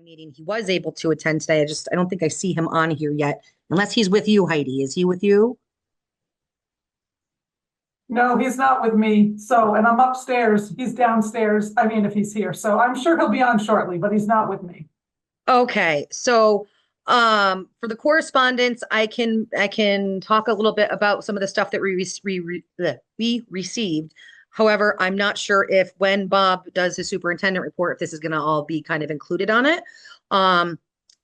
meeting. He was able to attend today. I don't think I see him on here yet, unless he's with you, Heidi. Is he with you? No, he's not with me. So, and I'm upstairs. He's downstairs. I mean, if he's here. So I'm sure he'll be on shortly, but he's not with me. Okay. So, for the correspondence, I can talk a little bit about some of the stuff that we received. However, I'm not sure if when Bob does his superintendent report, if this is going to all be kind of included on it. Um,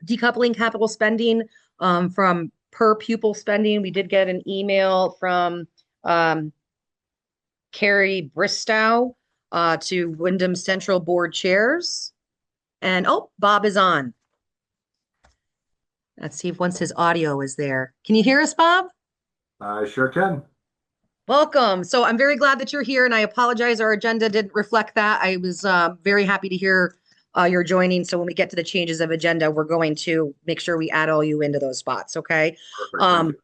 Decoupling capital spending from per pupil spending. We did get an email from um, Carrie Bristow to Windham Central Board chairs. And oh, Bob is on. Let's see if once his audio is there. Can you hear us, Bob? I sure can. Welcome. So I'm very glad that you're here, and I apologize our agenda didn't reflect that. I was very happy to hear you're joining. So when we get to the changes of agenda, we're going to make sure we add all you into those spots, okay? Perfect.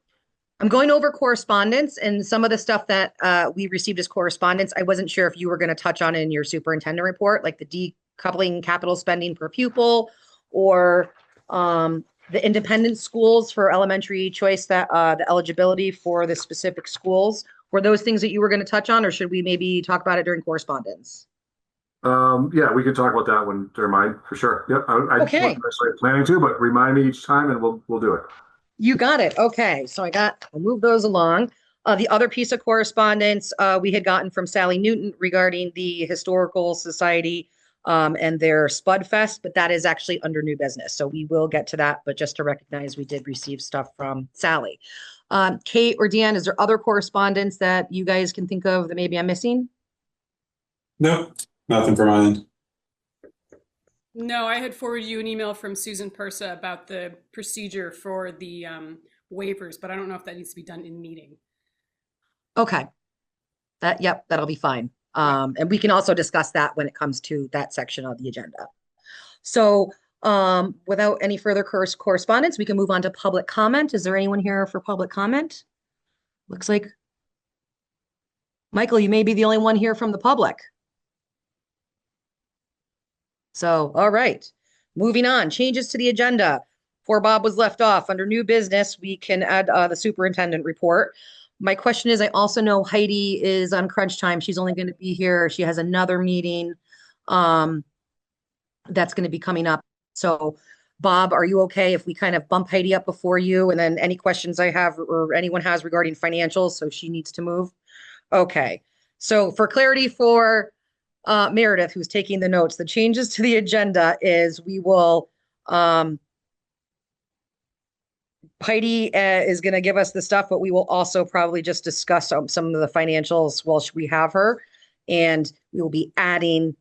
I'm going over correspondence and some of the stuff that we received as correspondence. I wasn't sure if you were going to touch on in your superintendent report, like the decoupling capital spending per pupil or the independent schools for elementary choice, that the eligibility for the specific schools. Were those things that you were going to touch on, or should we maybe talk about it during correspondence? Yeah, we can talk about that one during mine for sure. Yep. I Okay. wasn't necessarily planning to, but remind me each time and we'll do it. You got it. Okay. So I'll move those along. The other piece of correspondence we had gotten from Sally Newton regarding the Historical Society and their Spud Fest, but that is actually under new business. So we will get to that, but just to recognize we did receive stuff from Sally. Kate or Deanne, is there other correspondence that you guys can think of that maybe I'm missing? Nope, nothing from my end. No, I had forwarded you an email from Susan Persa about the procedure for the waivers, but I don't know if that needs to be done in meeting. Okay. Yep, that'll be fine. And we can also discuss that when it comes to that section of the agenda. So without any further correspondence, we can move on to public comment. Is there anyone here for public comment? Looks like Michael, you may be the only one here from the public. So, all right, moving on. Changes to the agenda. Before Bob was left off, under new business, we can add the superintendent report. My question is, I also know Heidi is on crunch time. She's only going to be here. She has another meeting that's going to be coming up. So, Bob, are you okay if we kind of bump Heidi up before you? And then any questions I have or anyone has regarding financials, so she needs to move? Okay. So for clarity for Meredith, who's taking the notes, the changes to the agenda is we will, Heidi is going to give us the stuff, but we will also probably just discuss some of the financials while we have her, and we will be adding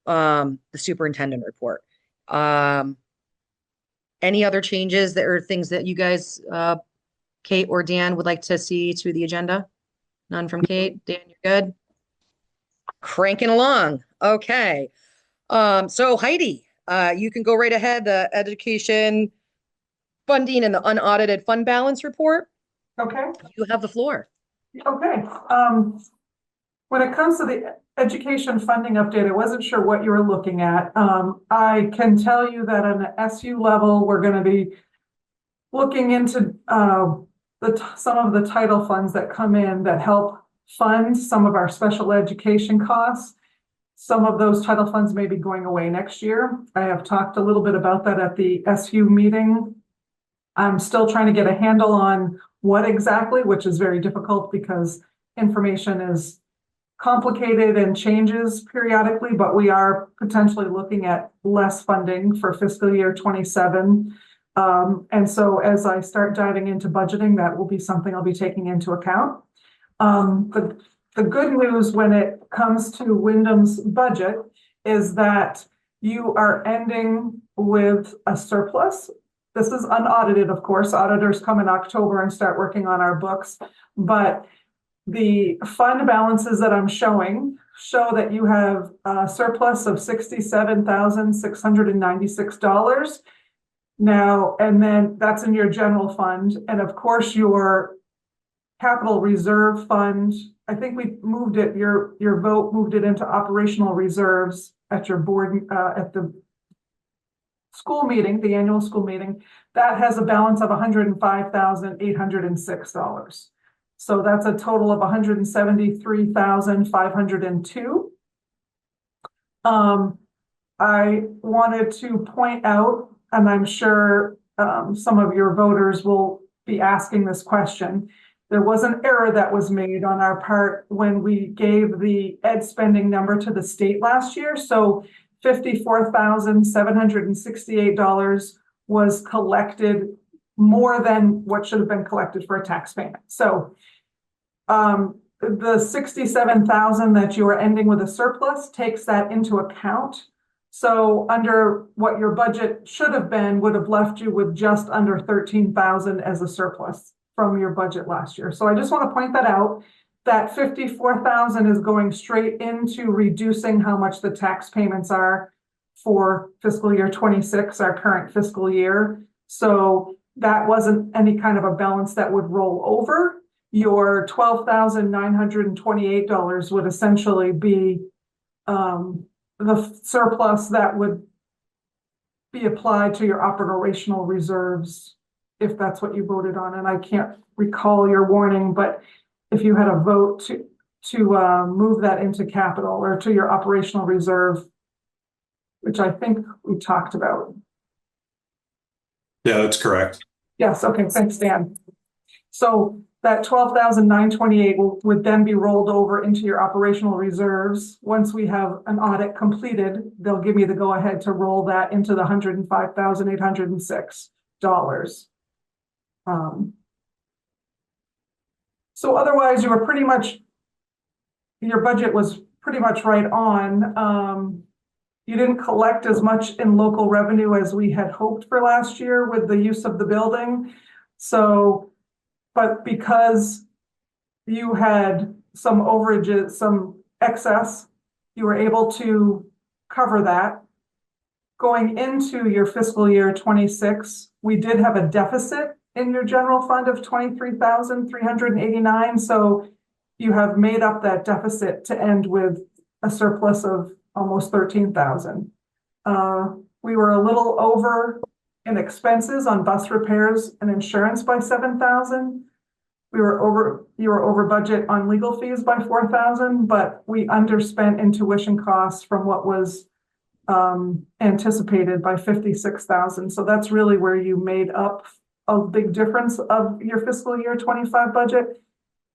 the superintendent report. Any other changes that are things that you guys, Kate or Dan, would like to see to the agenda? None from Kate. Dan, you're good? Cranking along. Okay. So Heidi, you can go right ahead. The education funding and the unaudited fund balance report. Okay. You have the floor. Okay. When it comes to the education funding update, I wasn't sure what you were looking at. I can tell you that on the SU level, we're going to be looking into some of the title funds that come in that help fund some of our special education costs. Some of those title funds may be going away next year. I have talked a little bit about that at the SU meeting. I'm still trying to get a handle on what exactly, which is very difficult because information is complicated and changes periodically, but we are potentially looking at less funding for fiscal year 27. And so as I start diving into budgeting, that will be something I'll be taking into account. The good news when it comes to Windham's budget is that you are ending with a surplus. This is unaudited, of course. Auditors come in October and start working on our books, but the fund balances that I'm showing show that you have a surplus of $67,696 now, and then that's in your general fund. And of course, your capital reserve fund, I think we moved it, your vote moved it into operational reserves at your board, at the school meeting, the annual school meeting, that has a balance of $105,806. So that's a total of $173,502. I wanted to point out, and I'm sure some of your voters will be asking this question. There was an error that was made on our part when we gave the ed spending number to the state last year. So $54,768 was collected more than what should have been collected for a tax payment. So the 67,000 that you are ending with a surplus takes that into account. So under what your budget should have been would have left you with just under 13,000 as a surplus from your budget last year. So I just want to point that out, that 54,000 is going straight into reducing how much the tax payments are for fiscal year 26, our current fiscal year. So that wasn't any kind of a balance that would roll over. Your $12,928 would essentially be the surplus that would be applied to your operational reserves, if that's what you voted on. And I can't recall your warning, but if you had a vote to move that into capital or to your operational reserve, which I think we talked about. Yeah, that's correct. Yes, okay, thanks, Dan. So that 12,928 would then be rolled over into your operational reserves. Once we have an audit completed, they'll give me the go-ahead to roll that into the $105,806. So otherwise, you were pretty much, your budget was pretty much right on. You didn't collect as much in local revenue as we had hoped for last year with the use of the building. So, but because you had some overages, some excess, you were able to cover that. Going into your fiscal year 26, we did have a deficit in your general fund of 23,389. So you have made up that deficit to end with a surplus of almost 13,000. We were a little over in expenses on bus repairs and insurance by 7,000. You were over budget on legal fees by 4,000, but we underspent in tuition costs from what was anticipated by 56,000. So that's really where you made up a big difference of your fiscal year 25 budget.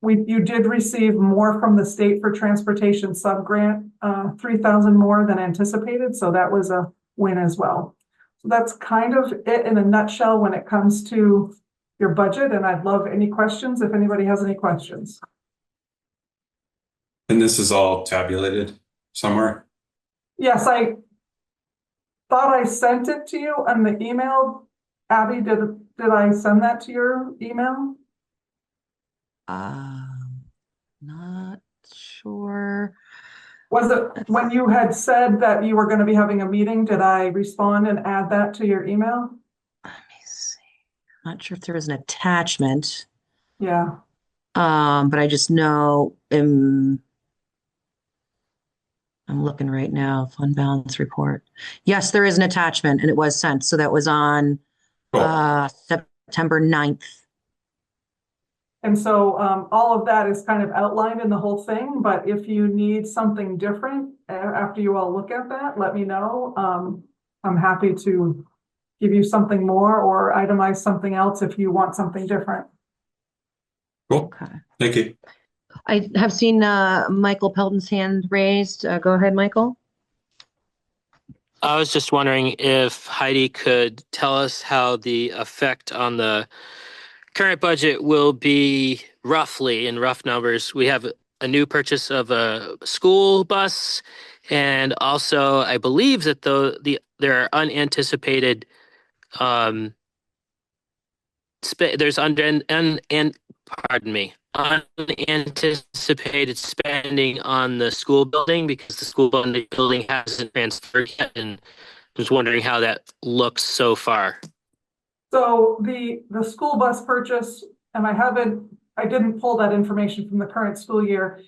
You did receive more from the state for transportation subgrant, 3,000 more than anticipated. So that was a win as well. So that's kind of it in a nutshell when it comes to your budget. And I'd love any questions if anybody has any questions. And this is all tabulated somewhere? Yes, I thought I sent it to you on the email. Abby, did I send that to your email? Not sure. Was it when you had said that you were going to be having a meeting? Did I respond and add that to your email? Let me see. Not sure if there was an attachment. Yeah. But I just know I'm looking right now, fund balance report. Yes, there is an attachment and it was sent. So that was on September 9th. And so all of that is kind of outlined in the whole thing, but if you need something different after you all look at that, let me know. I'm happy to give you something more or itemize something else if you want something different. Cool. Okay. Thank you. I have seen Michael Pelton's hand raised. Go ahead, Michael. I was just wondering if Heidi could tell us how the effect on the current budget will be roughly in rough numbers. We have a new purchase of a school bus, and also I believe that there are unanticipated there's unanticipated spending on the school building because the school building hasn't transferred yet, and I was wondering how that looks so far. So the school bus purchase, and I didn't pull that information from the current school year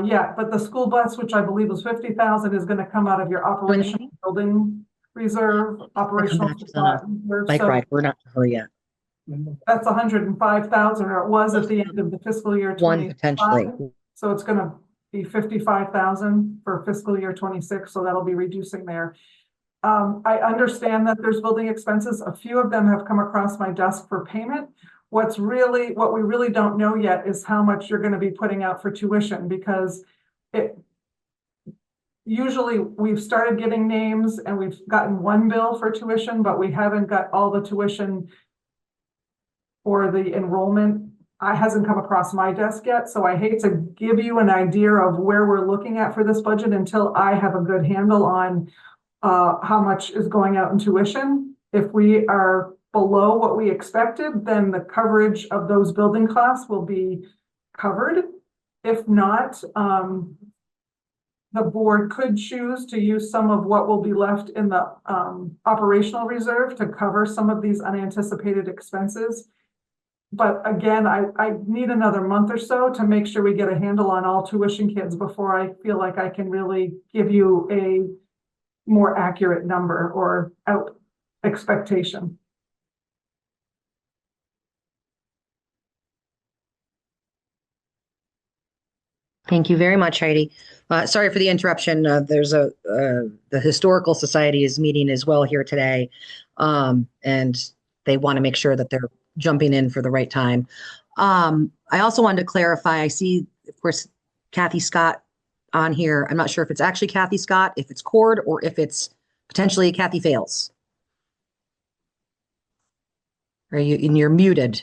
yet, but the school bus, which I believe was 50,000, is going to come out of your operational building reserve, operational back to the supply reserve. Bike So ride, we're not in a hurry yet. that's 105,000, or it was at the end of the fiscal year One 25. potentially. So it's gonna be 55,000 for fiscal year 26, so that'll be reducing there. I understand that there's building expenses. A few of them have come across my desk for payment. What we really don't know yet is how much you're gonna be putting out for tuition, because usually we've started getting names and we've gotten one bill for tuition, but we haven't got all the tuition for the enrollment. I hasn't come across my desk yet, so I hate to give you an idea of where we're looking at for this budget until I have a good handle on how much is going out in tuition. If we are below what we expected, then the coverage of those building costs will be covered. If not, the board could choose to use some of what will be left in the operational reserve to cover some of these unanticipated expenses. But again, I need another month or so to make sure we get a handle on all tuition kids before I feel like I can really give you a more accurate number or expectation. Thank you very much, Heidi. Sorry for the interruption. There's the Historical Society is meeting as well here today. And they want to make sure that they're jumping in for the right time. I also wanted to clarify, I see, of course, Kathy Scott on here. I'm not sure if it's actually Kathy Scott, if it's Cord, or if it's potentially Kathy Fales. And you're muted.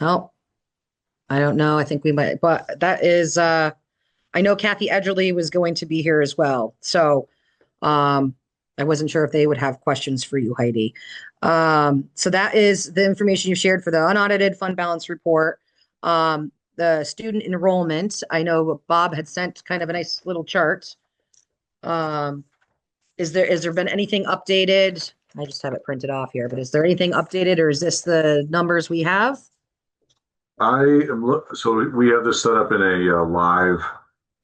Oh, I don't know. I think we might, but that is, I know Kathy Edgerly was going to be here as well. So, I wasn't sure if they would have questions for you, Heidi. So that is the information you shared for the unaudited fund balance report. The student enrollment, I know Bob had sent kind of a nice little chart. Is there been anything updated? I just have it printed off here, but is there anything updated, or is this the numbers we have? So we have this set up in a live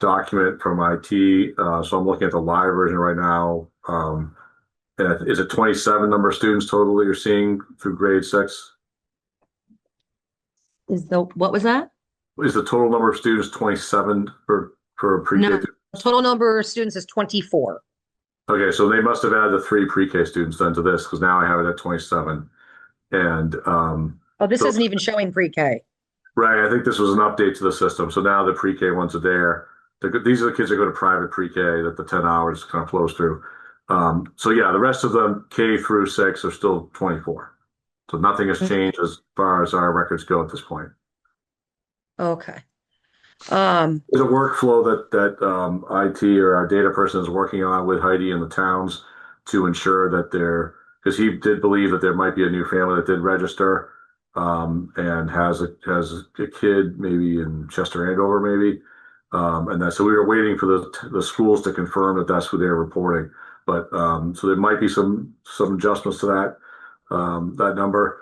document from IT. So I'm looking at the live version right now. And is it 27 number of students total that you're seeing through grade 6? What was that? Is the total number of students 27 for pre-K? No, total number of students is 24. Okay, so they must have added the 3 pre-K students then to this, because now I have it at 27. And Oh, this isn't even showing pre-K. right, I think this was an update to the system. So now the pre-K ones are there. These are the kids that go to private pre-K that the 10 hours kind of flows through. So yeah, the rest of them, K through 6, are still 24. So nothing has changed as far as our records go at this point. Okay. There's a workflow that IT or our data person is working on with Heidi and the towns to ensure that because he did believe that there might be a new family that did register, and has a kid maybe in Chester Andover maybe, and so we were waiting for the schools to confirm that that's who they're reporting. But so there might be some adjustments to that number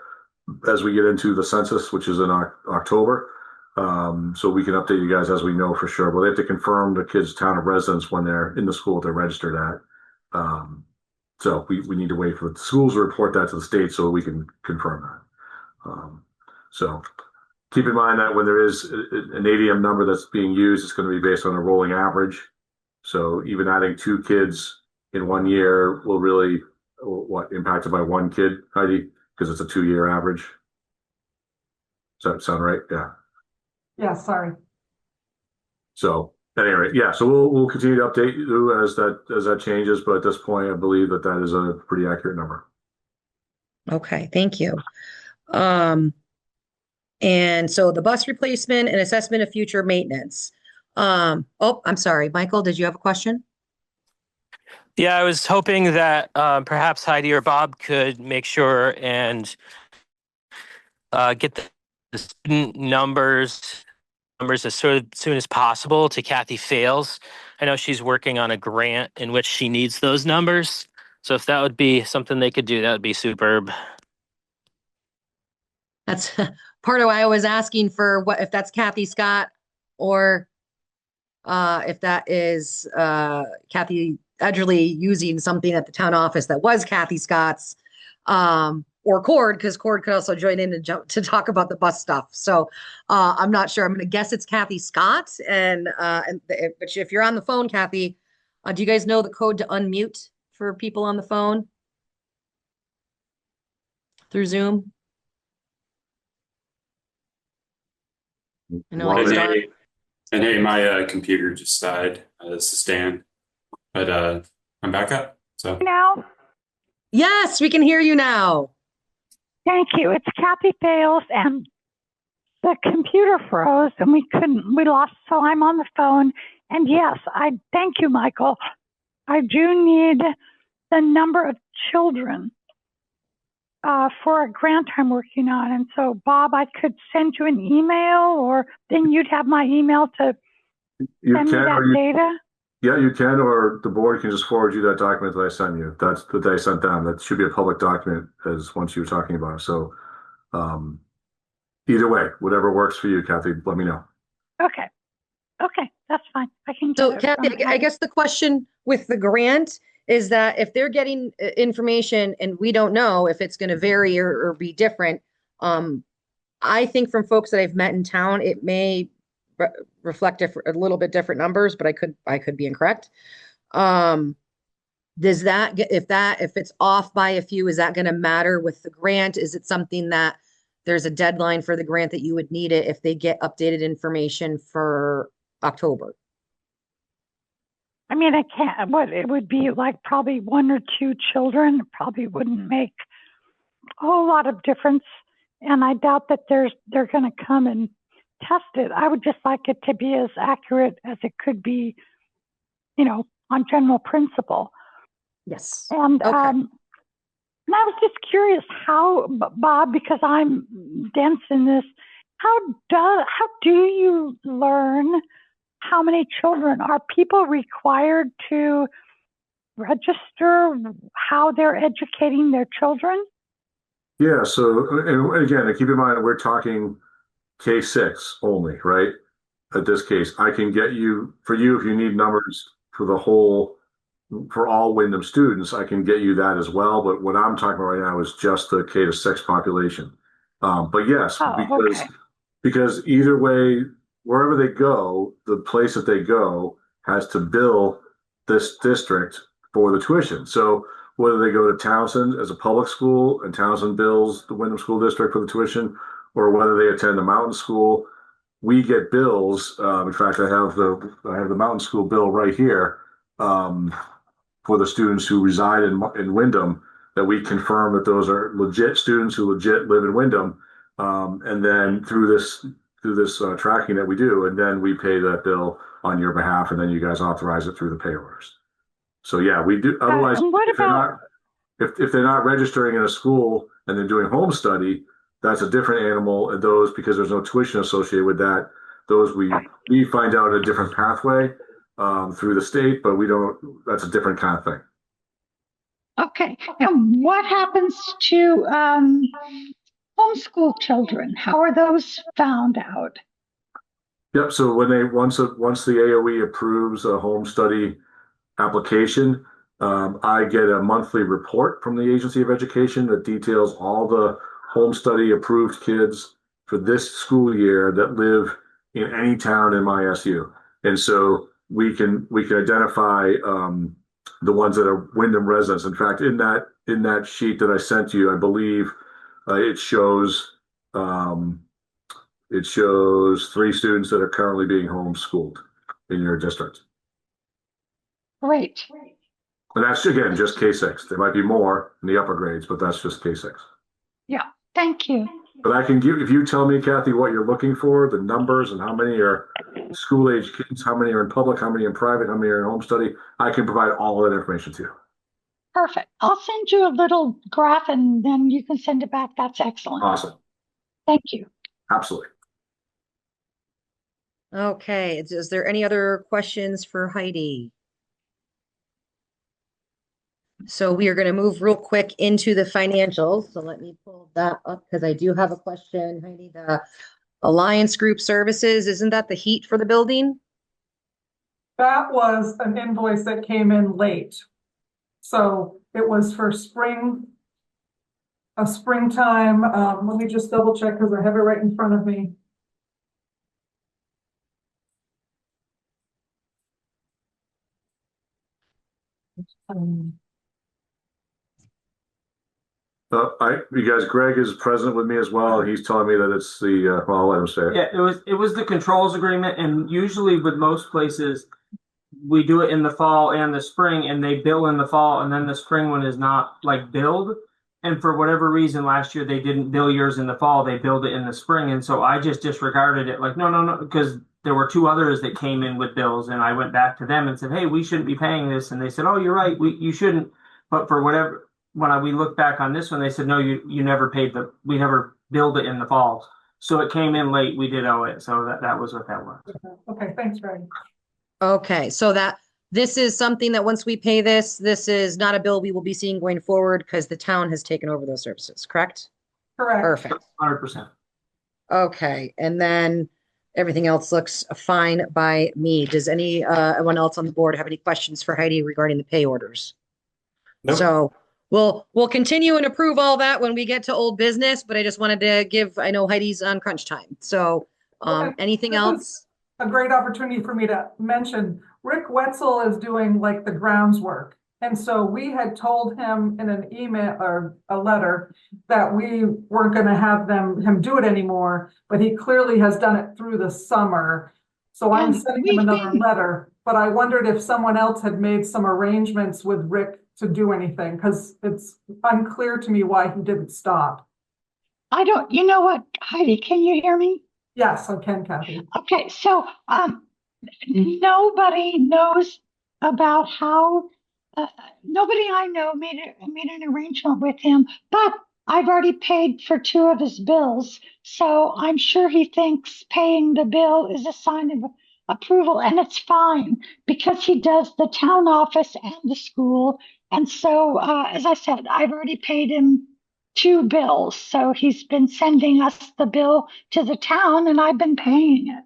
as we get into the census, which is in October. So we can update you guys as we know for sure. But they have to confirm the kids' town of residence when they're in the school they're registered at. So we need to wait for the schools to report that to the state so we can confirm that. So keep in mind that when there is an ADM number that's being used, it's going to be based on a rolling average. So even adding 2 kids in 1 year will really impacted by 1 kid, Heidi, because it's a 2-year average. Does that sound right? Yeah. Yeah, sorry. So at any rate, yeah. So we'll continue to update you as that changes. But at this point, I believe that is a pretty accurate number. Okay, thank you. And so the bus replacement and assessment of future maintenance. Oh, I'm sorry, Michael, did you have a question? Yeah, I was hoping that perhaps Heidi or Bob could make sure and get the student numbers as soon as possible to Kathy Fales. I know she's working on a grant in which she needs those numbers. So if that would be something they could do, that would be superb. That's part of why I was asking for what if that's Kathy Scott or if that is Kathy Edgerly using something at the town office that was Kathy Scott's, or Cord, because Cord could also join in and jump to talk about the bus stuff. So I'm not sure. I'm going to guess it's Kathy Scott. But if you're on the phone, Kathy, do you guys know the code to unmute for people on the phone through Zoom? I know Well, it's And dark. hey, my computer just died. This is Dan, but I'm back up. So Now, Yes, we can hear you now. thank you. It's Kathy Bales, and the computer froze, and we lost. So I'm on the phone, and yes, I thank you, Michael. I do need the number of children for a grant I'm working on, and so Bob, I could send you an email, or then you'd have my email to You send me can, that data. yeah, you can, or the board can just forward you that document that I sent you. That's that I sent them. That should be a public document as once you were talking about it. So, either way, whatever works for you, Kathy, let me know. Okay, that's fine. I can get So it Kathy, from I guess the question with the grant is that if they're getting information and we don't know if it's going to vary or be different, I think from folks that I've met in town, it may reflect a little bit different numbers, but I could be incorrect. Does that if it's off by a few, is that going to matter with the grant? Is it something that there's a deadline for the grant that you would need it if they get updated information for October? I mean, I can't, what, it would be like probably 1 or 2 children. It probably wouldn't make a whole lot of difference. And I doubt that they're going to come and test it. I would just like it to be as accurate as it could be, on general principle. Yes. And, Okay. and I was just curious how, Bob, because I'm dense in this, how do you learn how many children? Are people required to register how they're educating their children? Yeah. So, and again, keep in mind we're talking K6 only, right? At this case, I can get you if you need numbers for all Windham students, I can get you that as well. But what I'm talking about right now is just the K-6 population. But yes, Okay. because either way, wherever they go, the place that they go has to bill this district for the tuition. So whether they go to Townsend as a public school and Townsend bills the Windham School District for the tuition, or whether they attend the mountain school, we get bills. In fact, I have the mountain school bill right here. For the students who reside in Windham, that we confirm that those are legit students who legit live in Windham, and then through this tracking that we do, and then we pay that bill on your behalf, and then you guys authorize it through the pay orders. So yeah, we do. Otherwise, And what about if they're not registering in a school and they're doing home study, that's a different animal. And those, because there's no tuition associated with that, those we find out a different pathway through the state, but we don't. That's a different kind of thing. Okay. And what happens to homeschool children? How are those found out? Yep. So when once the AOE approves a home study application, I get a monthly report from the Agency of Education that details all the home study approved kids for this school year that live in any town in my SU. And so we can identify the ones that are Windham residents. In fact, in that sheet that I sent you, I believe it shows 3 students that are currently being homeschooled in your district. Great. And that's, again, just K6. There might be more in the upper grades, but that's just K6. Yeah. Thank you. But I can give, if you tell me, Kathy, what you're looking for, the numbers and how many are school age kids, how many are in public, how many in private, how many are in home study, I can provide all of that information to you. Perfect. I'll send you a little graph and then you can send it back. That's excellent. Awesome. Thank you. Absolutely. Okay. Is there any other questions for Heidi? So we are going to move real quick into the financials. So let me pull that up because I do have a question, Heidi. The Alliance Group Services, isn't that the heat for the building? That was an invoice that came in late. So it was for springtime. Let me just double check because I have it right in front of me. Greg is present with me as well. He's telling me that it's the, well, I'll let him say it. Yeah, it was the controls agreement, and usually with most places, we do it in the fall and the spring, and they bill in the fall, and then the spring one is not like billed. And for whatever reason, last year they didn't bill yours in the fall; they billed it in the spring, and so I just disregarded it. Like, no, because there were two others that came in with bills, and I went back to them and said, "Hey, we shouldn't be paying this," and they said, "Oh, you're right, you shouldn't." But for whatever, we look back on this one, they said, "No, you never paid we never billed it in the fall." So it came in late. We did owe it. So that was what that was. Okay, thanks, Greg. Okay, so this is something that once we pay this is not a bill we will be seeing going forward because the town has taken over those services, correct? Correct. Perfect. 100%. Okay, and then everything else looks fine by me. Does anyone else on the board have any questions for Heidi regarding the pay orders? Nope. So we'll continue and approve all that when we get to old business, but I just wanted to I know Heidi's on crunch time. So Okay. anything This else? is a great opportunity for me to mention Rick Wetzel is doing like the grounds work. And so we had told him in an email or a letter that we weren't going to have him do it anymore, but he clearly has done it through the summer. So I'm sending him another letter, but I wondered if someone else had made some arrangements with Rick to do anything, because it's unclear to me why he didn't stop. You know what, Heidi, can you hear me? Yes, I can, Kathy. Okay, so nobody knows about how, nobody I know made an arrangement with him, but I've already paid for two of his bills. So I'm sure he thinks paying the bill is a sign of approval, and it's fine because he does the town office and the school. And so, as I said, I've already paid him two bills. So he's been sending us the bill to the town and I've been paying it.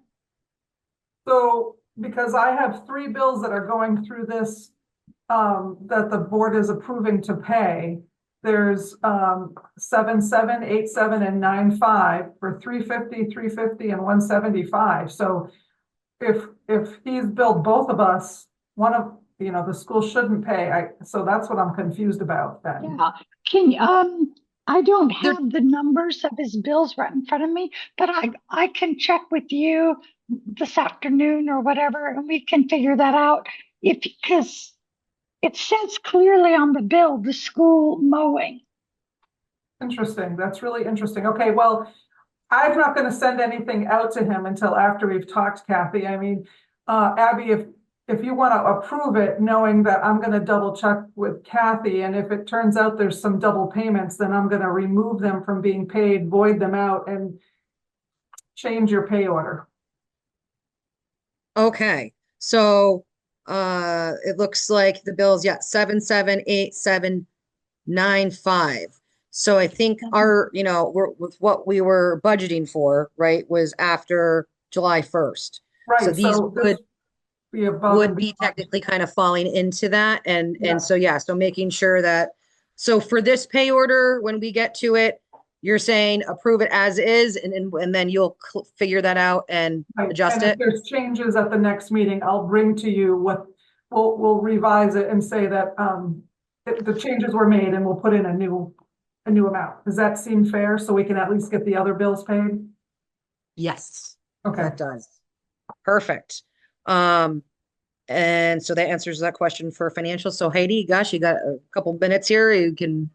So, because I have three bills that are going through this, that the board is approving to pay. There's 77, 87, and 95 for 350, 350, and 175. So if he's billed both of us, the school shouldn't pay. So that's what I'm confused about then. Yeah. I don't have the numbers of his bills right in front of me, but I can check with you this afternoon or whatever, and we can figure that out. Because it says clearly on the bill, the school mowing. Interesting. That's really interesting. Okay, well, I'm not going to send anything out to him until after we've talked, Kathy. I mean, Abby, if you want to approve it, knowing that I'm going to double check with Kathy, and if it turns out there's some double payments, then I'm going to remove them from being paid, void them out, and change your pay order. Okay, so it looks like the bills, 778795. So I think we're with what we were budgeting for, right, was after July 1st. Right. So these would be beyond. technically kind of falling into that. And Yeah. so making sure that, so for this pay order, when we get to it, you're saying approve it as is, and then you'll figure that out and adjust it. If there's changes at the next meeting, I'll bring to you we'll revise it and say that the changes were made, and we'll put in a new amount. Does that seem fair? So we can at least get the other bills paid? Yes. Okay. That does. Perfect. And so that answers that question for financial. So Heidi, gosh, you got a couple minutes here. You can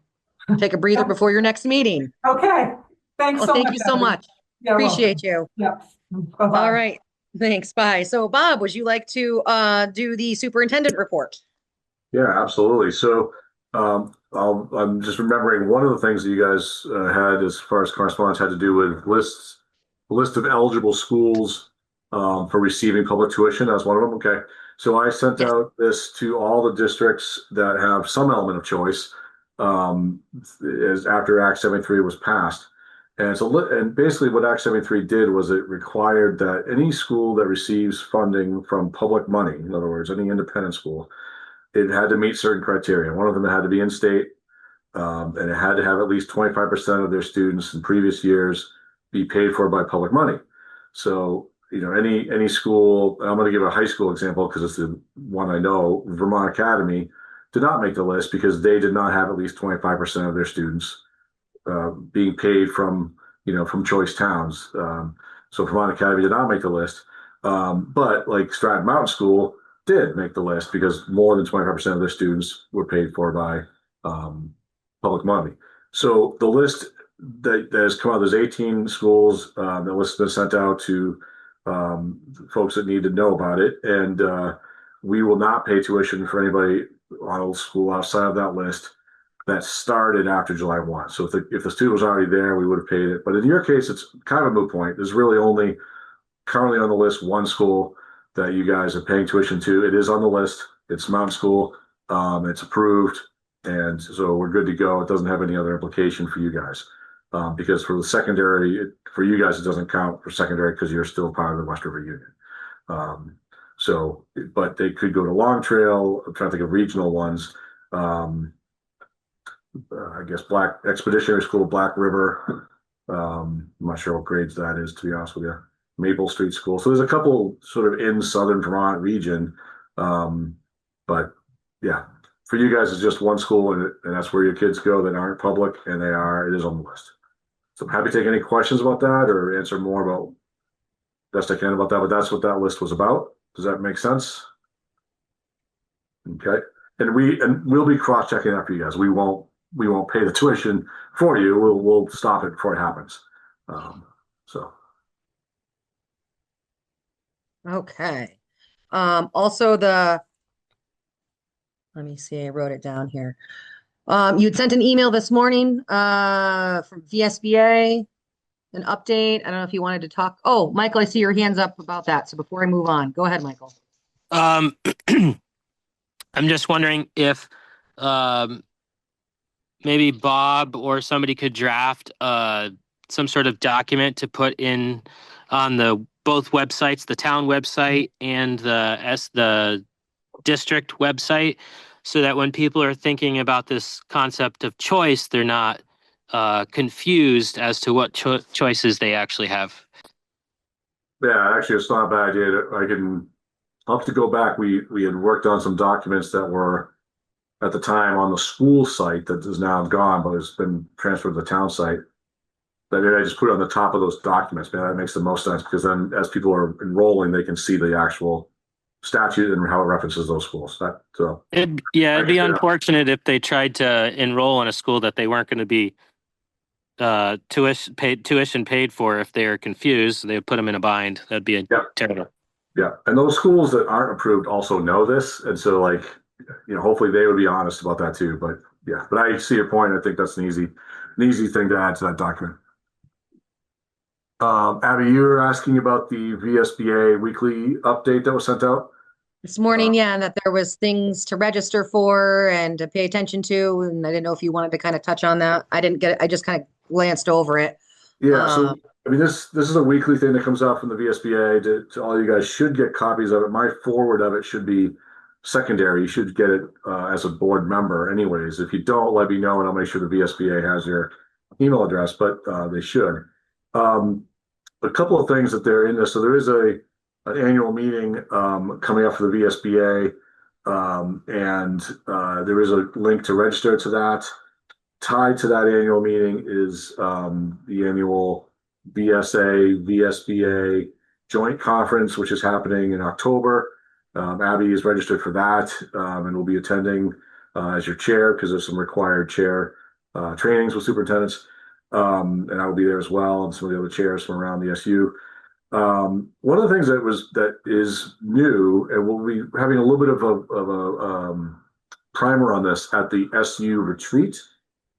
take a breather before your next meeting. Okay. Thanks so much. Thank you so much. Yeah, Appreciate you. Yeah. Bye-bye. All right. Thanks. Bye. So Bob, would you like to do the superintendent report? Yeah, absolutely. So I'm just remembering one of the things that you guys had as far as correspondence had to do with a list of eligible schools for receiving public tuition. That was one of them. Okay. So I sent out this to all the districts that have some element of choice as after Act 73 was passed. And and basically what Act 73 did was it required that any school that receives funding from public money, in other words, any independent school, it had to meet certain criteria. One of them had to be in state, and it had to have at least 25% of their students in previous years be paid for by public money. So, any school, I'm going to give a high school example because it's the one I know, Vermont Academy did not make the list because they did not have at least 25% of their students being paid from choice towns. So Vermont Academy did not make the list, but like Stratton Mountain School did make the list because more than 25% of their students were paid for by public money. So the list that has come out, there's 18 schools. The list has been sent out to folks that need to know about it, and we will not pay tuition for anybody on a school outside of that list that started after July 1. So if the student was already there, we would have paid it. But in your case, it's kind of a moot point. There's really only currently on the list one school that you guys are paying tuition to. It is on the list. It's Mountain School. It's approved. And so we're good to go. It doesn't have any other implication for you guys. Because for the secondary, for you guys, it doesn't count for secondary because you're still part of the West River Union. But they could go to Long Trail. I'm trying to think of regional ones. I guess Black Expeditionary School, Black River. I'm not sure what grades that is, to be honest with you. Maple Street School. So there's a couple sort of in Southern Vermont region. But yeah, for you guys, it's just one school, and that's where your kids go that aren't public, and it is on the list. So I'm happy to take any questions about that or answer more about best I can about that, but that's what that list was about. Does that make sense? Okay. And we'll be cross-checking that for you guys. We won't pay the tuition for you. We'll stop it before it happens. Okay. Also let me see, I wrote it down here. You'd sent an email this morning from VSBA, an update. I don't know if you wanted to talk. Oh, Michael, I see your hands up about that. So before I move on, go ahead, Michael. I'm just wondering if maybe Bob or somebody could draft some sort of document to put in on both websites, the town website and the district website, so that when people are thinking about this concept of choice, they're not confused as to what choices they actually have. Yeah, actually, it's not a bad idea. I'll have to go back. We had worked on some documents that were at the time on the school site that is now gone, but it's been transferred to the town site. That I just put it on the top of those documents. Man, that makes the most sense because then as people are enrolling, they can see the actual statute and how it references those schools. It'd be unfortunate if they tried to enroll in a school that they weren't going to be tuition paid for. If they're confused, they would put them in a bind. That'd be terrible. Yeah, and those schools that aren't approved also know this, and so hopefully they would be honest about that too. But yeah, but I see your point. I think that's an easy thing to add to that document. Abby, you were asking about the VSBA weekly update that was sent out This morning, and that there was things to register for and to pay attention to, and I didn't know if you wanted to kind of touch on that. I didn't get it. I just kind of glanced over it. Yeah, so I mean, this is a weekly thing that comes out from the VSBA to all you guys. Should get copies of it. My forward of it should be secondary. You should get it as a board member anyways. If you don't, let me know and I'll make sure the VSBA has your email address, but they should. A couple of things that they're in this. So there is an annual meeting coming up for the VSBA, and there is a link to register to that. Tied to that annual meeting is the annual BSA VSBA joint conference, which is happening in October. Abby is registered for that and will be attending as your chair because there's some required chair trainings with superintendents. And I will be there as well, and some of the other chairs from around the SU. One of the things that is new, and we'll be having a little bit of a primer on this at the SU retreat.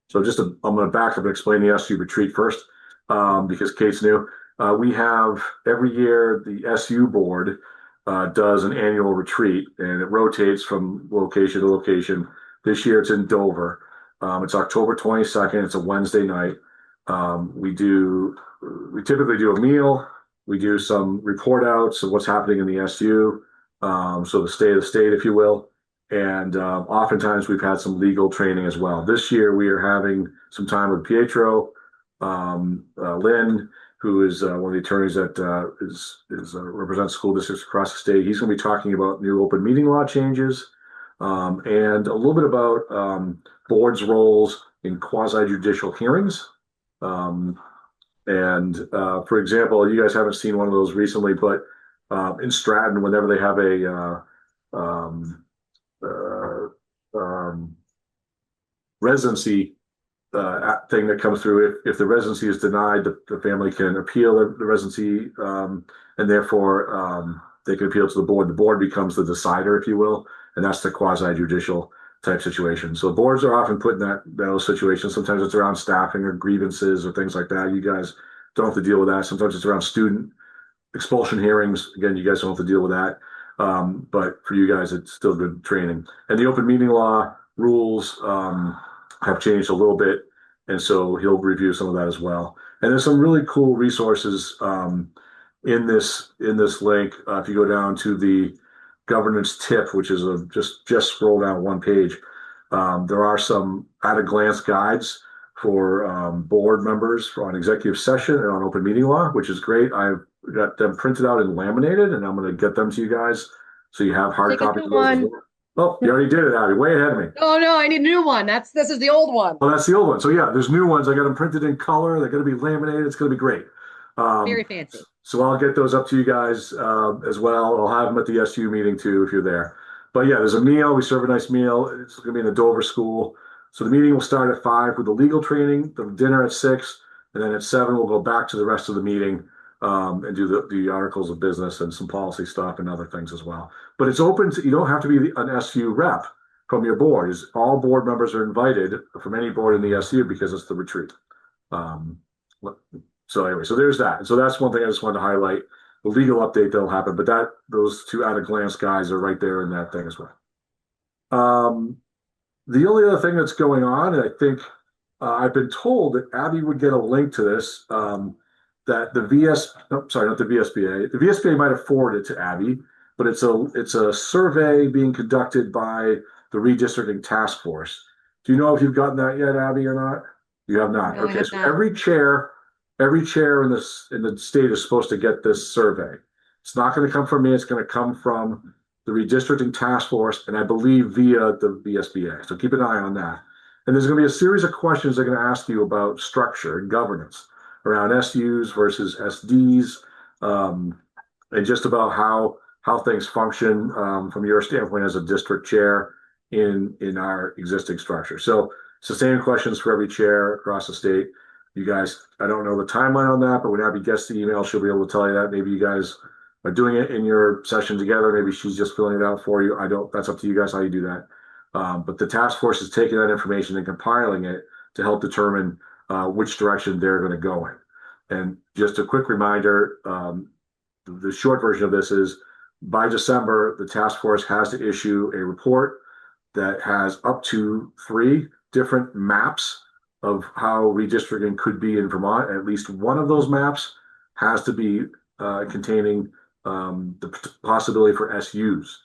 So I'm going to back up and explain the SU retreat first, because Kate's new. We have every year the SU board does an annual retreat, and it rotates from location to location. This year it's in Dover. It's October 22nd. It's a Wednesday night. We typically do a meal. We do some report outs of what's happening in the SU. So the state of the state, if you will. And oftentimes we've had some legal training as well. This year we are having some time with Pietro, Lynn, who is one of the attorneys that represents school districts across the state. He's going to be talking about new open meeting law changes and a little bit about boards' roles in quasi-judicial hearings. For example, you guys haven't seen one of those recently, but in Stratton, whenever they have a residency thing that comes through, if the residency is denied, the family can appeal the residency, and therefore they can appeal to the board. The board becomes the decider, if you will, and that's the quasi-judicial type situation. So boards are often put in those situations. Sometimes it's around staffing or grievances or things like that. You guys don't have to deal with that. Sometimes it's around student expulsion hearings. Again, you guys don't have to deal with that. But for you guys, it's still good training. And the open meeting law rules have changed a little bit. And so he'll review some of that as well. And there's some really cool resources in this link. If you go down to the governance tip, which is just scroll down one page, there are some at-a-glance guides for board members on executive session and on open meeting law, which is great. I've got them printed out and laminated, and I'm going to get them to you guys so you have hard copies of those as well. Oh, you already did it, Abby. Way ahead of me. Oh no, I need a new one. This is the old one. Well, that's the old one. So yeah, there's new ones. I got them printed in color. They're going to be laminated. It's going to be great. Very fancy. So I'll get those up to you guys as well. I'll have them at the SU meeting too if you're there. But yeah, there's a meal. We serve a nice meal. It's going to be in the Dover School. So the meeting will start at 5 with the legal training, the dinner at 6, and then at 7 we'll go back to the rest of the meeting and do the articles of business and some policy stuff and other things as well. But it's open to, you don't have to be an SU rep from your board. All board members are invited from any board in the SU because it's the retreat. So anyway, so there's that. And so that's one thing I just wanted to highlight. The legal update that'll happen, but those two at-a-glance guys are right there in that thing as well. The only other thing that's going on, and I think I've been told that Abby would get a link to this, that the VSBA might have forwarded to Abby, but it's a survey being conducted by the redistricting task force. Do you know if you've gotten that yet, Abby, or not? You have not. No, okay, so every chair in the state is supposed to get this survey. It's not going to come from me. It's going to come from the redistricting task force, and I believe via the VSBA. So keep an eye on that. And there's going to be a series of questions they're going to ask you about structure and governance around SUs versus SDs, and just about how things function from your standpoint as a district chair in our existing structure. So it's the same questions for every chair across the state. You guys, I don't know the timeline on that, but when Abby gets the email, she'll be able to tell you that. Maybe you guys are doing it in your session together. Maybe she's just filling it out for you. That's up to you guys how you do that. But the task force is taking that information and compiling it to help determine which direction they're going to go in. And just a quick reminder, the short version of this is by December, the task force has to issue a report that has up to 3 different maps of how redistricting could be in Vermont. At least one of those maps has to be containing the possibility for SUs.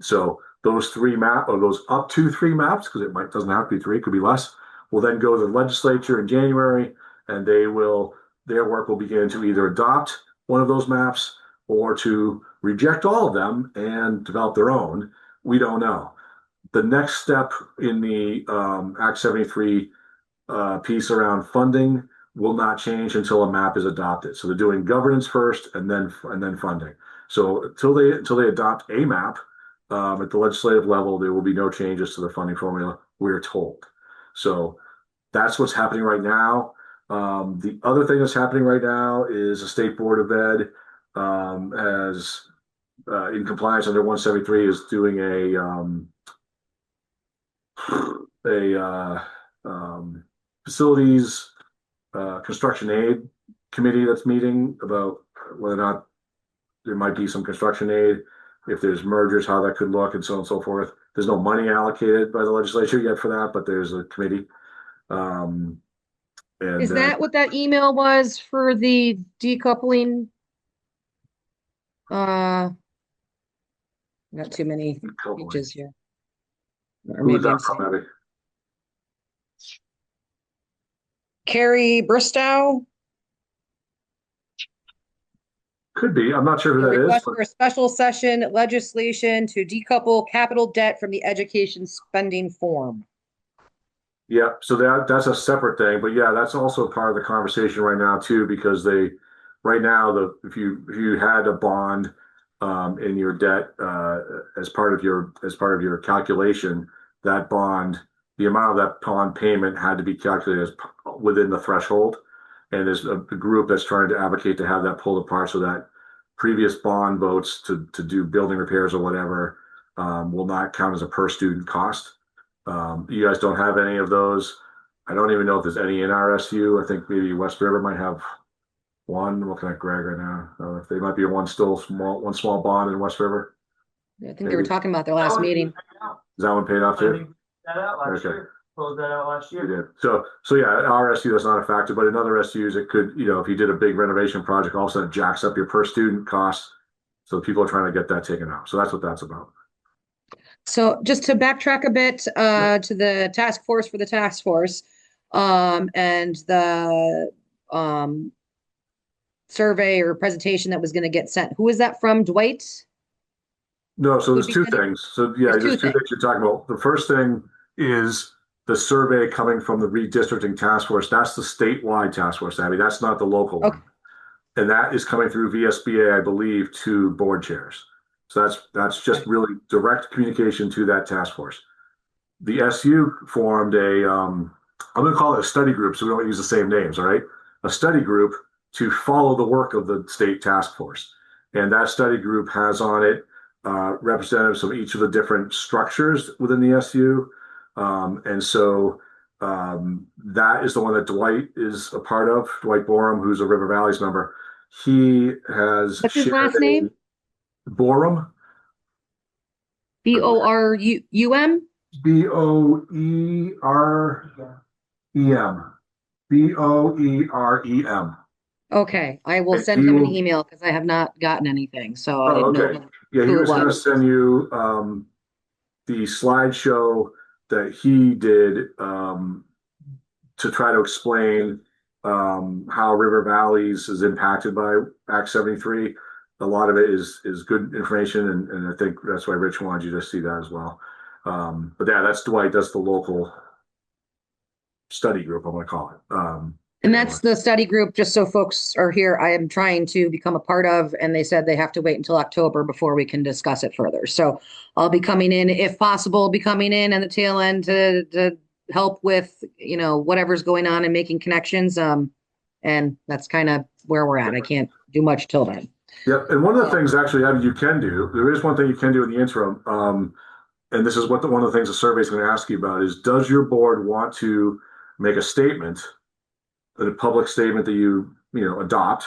So those 3 maps, or those up to 3 maps, because doesn't have to be 3, it could be less, will then go to the legislature in January, and their work will begin to either adopt one of those maps or to reject all of them and develop their own. We don't know. The next step in the Act 73 piece around funding will not change until a map is adopted. So they're doing governance first and then funding. So until they adopt a map at the legislative level, there will be no changes to the funding formula, we're told. So that's what's happening right now. The other thing that's happening right now is the State Board of Ed as in compliance under 173 is doing a facilities construction aid committee that's meeting about whether or not there might be some construction aid, if there's mergers, how that could look, and so on and so forth. There's no money allocated by the legislature yet for that, but there's a committee. And Is then, that what that email was for the decoupling? Not too many pages here. Or who is maybe I'm that from, saying Abby? Carrie Bristow. Could be. I'm not sure who A that is, request but for a special session legislation to decouple capital debt from the education spending form. yeah, so that's a separate thing. But yeah, that's also part of the conversation right now too, because right now if you had a bond in your debt as part of your calculation, that bond, the amount of that bond payment had to be calculated as within the threshold. And there's a group that's trying to advocate to have that pulled apart so that previous bond votes to do building repairs or whatever will not count as a per student cost. You guys don't have any of those. I don't even know if there's any in RSU. I think maybe West River might have one. I'm looking at Greg right now. If they might be one small bond in West River. I think they were talking about their last meeting. Is that one paid off too? That out last year. Closed that out last year. We did. So yeah, RSU that's not a factor, but in other SUs it could, if you did a big renovation project, all of a sudden it jacks up your per student cost. So people are trying to get that taken out. So that's what that's about. So just to backtrack a bit to the task force for the task force and the survey or presentation that was going to get sent. Who is that from, Dwight? No, so there's two things. So yeah, There's there's two two things you're talking about. The first thing is the survey coming from the redistricting task force. That's the statewide task force, Abby. That's not the local one. And that is coming through VSBA, I believe, to board chairs. So that's just really direct communication to that task force. The SU formed I'm going to call it a study group, so we don't use the same names, all right? A study group to follow the work of the state task force. And that study group has on it representatives of each of the different structures within the SU. And so that is the one that Dwight is a part of, Dwight Borum, who's a River Valleys member. He has What's his last name? Borum. Borum? Boerem. Boerem. Okay, I will send him an email because I have not gotten anything. So I didn't know Yeah, he who was it going to was. send you the slideshow that he did to try to explain how River Valleys is impacted by Act 73. A lot of it is good information, and I think that's why Rich wanted you to see that as well. But yeah, that's Dwight. That's the local study group, I'm going to call it. And that's the study group, just so folks are here, I am trying to become a part of, and they said they have to wait until October before we can discuss it further. So I'll be coming in, if possible, be coming in at the tail end to help with, whatever's going on and making connections. And that's kind of where we're at. I can't do much till then. Yep. And one of the things actually, Abby, you can do, there is one thing you can do in the interim. And this is what one of the things the survey is going to ask you about is, does your board want to make a statement, a public statement that you adopt,